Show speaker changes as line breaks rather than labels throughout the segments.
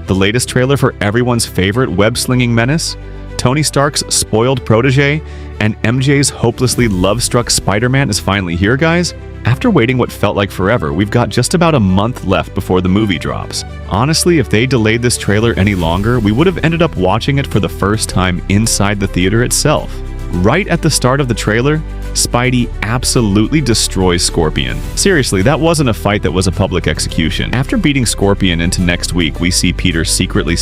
The latest trailer for everyone's favorite web-slinging menace? Tony Stark's spoiled protege? And MJ's hopelessly love-struck Spider-Man is finally here, guys? After waiting what felt like forever, we've got just about a month left before the movie drops. Honestly, if they delayed this trailer any longer, we would have ended up watching it for the first time inside the theater itself. Right at the start of the trailer, Spidey absolutely destroys Scorpion. Seriously, that wasn't a fight, that was a public execution. After beating Scorpion into next week, we see Peter secretly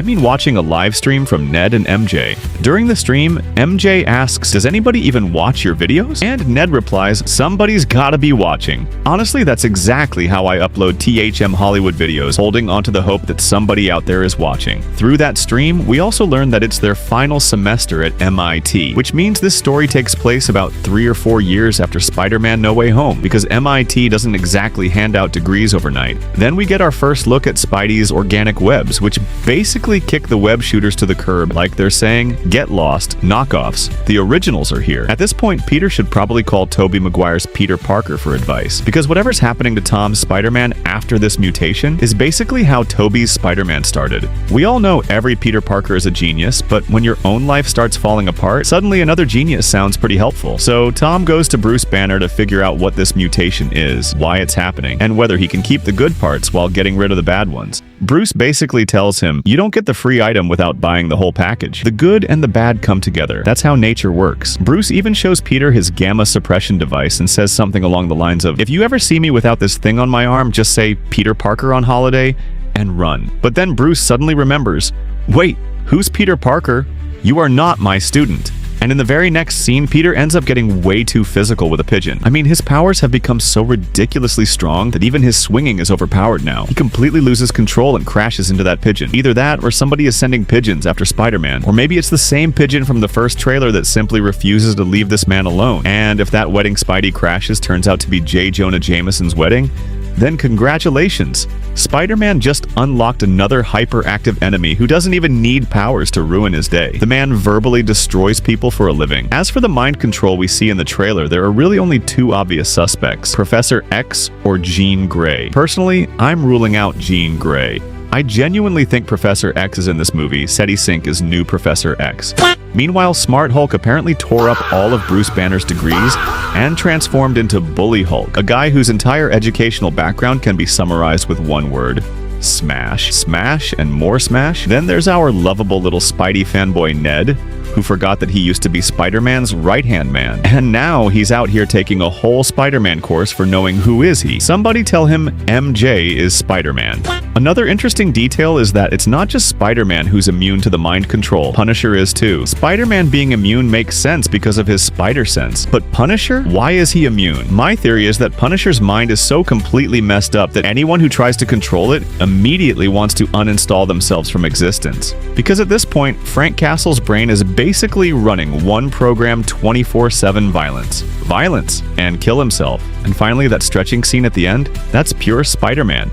watching a live stream from Ned and MJ. During the stream, MJ asks, "Does anybody even watch your videos?" And Ned replies, "Somebody's gotta be watching." Honestly, that's exactly how I upload THM Hollywood videos, holding onto the hope that somebody out there is watching. Through that stream, we also learn that it's their final semester at MIT, which means this story takes place about 3 or 4 years after Spider-Man No Way Home, because MIT doesn't exactly hand out degrees overnight. Then we get our first look at Spidey's organic webs, which basically kick the web shooters to the curb, like they're saying, "Get lost, knockoffs, the originals are here." At this point, Peter should probably call Tobey Maguire's Peter Parker for advice, because whatever's happening to Tom's Spider-Man after this mutation is basically how Tobey's Spider-Man started. We all know every Peter Parker is a genius, but when your own life starts falling apart, suddenly another genius sounds pretty helpful. So Tom goes to Bruce Banner to figure out what this mutation is, why it's happening, and whether he can keep the good parts while getting rid of the bad ones. Bruce basically tells him, "You don't get the free item without buying the whole package. The good and the bad come together. That's how nature works." Bruce even shows Peter his gamma suppression device and says something along the lines of, "If you ever see me without this thing on my arm, just say Peter Parker on holiday and run." But then Bruce suddenly remembers, "Wait, who's Peter Parker? You are not my student." And in the very next scene, Peter ends up getting way too physical with a pigeon. I mean, his powers have become so ridiculously strong that even his swinging is overpowered now. He completely loses control and crashes into that pigeon. Either that, or somebody is sending pigeons after Spider-Man. Or maybe it's the same pigeon from the first trailer that simply refuses to leave this man alone. And if that wedding Spidey crashes turns out to be J. Jonah Jameson's wedding, then congratulations! Spider-Man just unlocked another hyperactive enemy who doesn't even need powers to ruin his day. The man verbally destroys people for a living. As for the mind control we see in the trailer, there are really only 2 obvious suspects: Professor X or Jean Grey. Personally, I'm ruling out Jean Grey. I genuinely think Professor X is in this movie. Seti Sink is new Professor X. Meanwhile, Smart Hulk apparently tore up all of Bruce Banner's degrees and transformed into Bully Hulk, a guy whose entire educational background can be summarized with one word: smash. Smash and more smash. Then there's our lovable little Spidey fanboy Ned, who forgot that he used to be Spider-Man's right-hand man. And now he's out here taking a whole Spider-Man course for knowing who is he. Somebody tell him MJ is Spider-Man. Another interesting detail is that it's not just Spider-Man who's immune to the mind control. Punisher is too. Spider-Man being immune makes sense because of his spider sense. But Punisher? Why is he immune? My theory is that Punisher's mind is so completely messed up that anyone who tries to control it immediately wants to uninstall themselves from existence. Because at this point, Frank Castle's brain is basically running one program 24/7 violence. Violence, and kill himself. And finally, that stretching scene at the end, that's pure Spider-Man.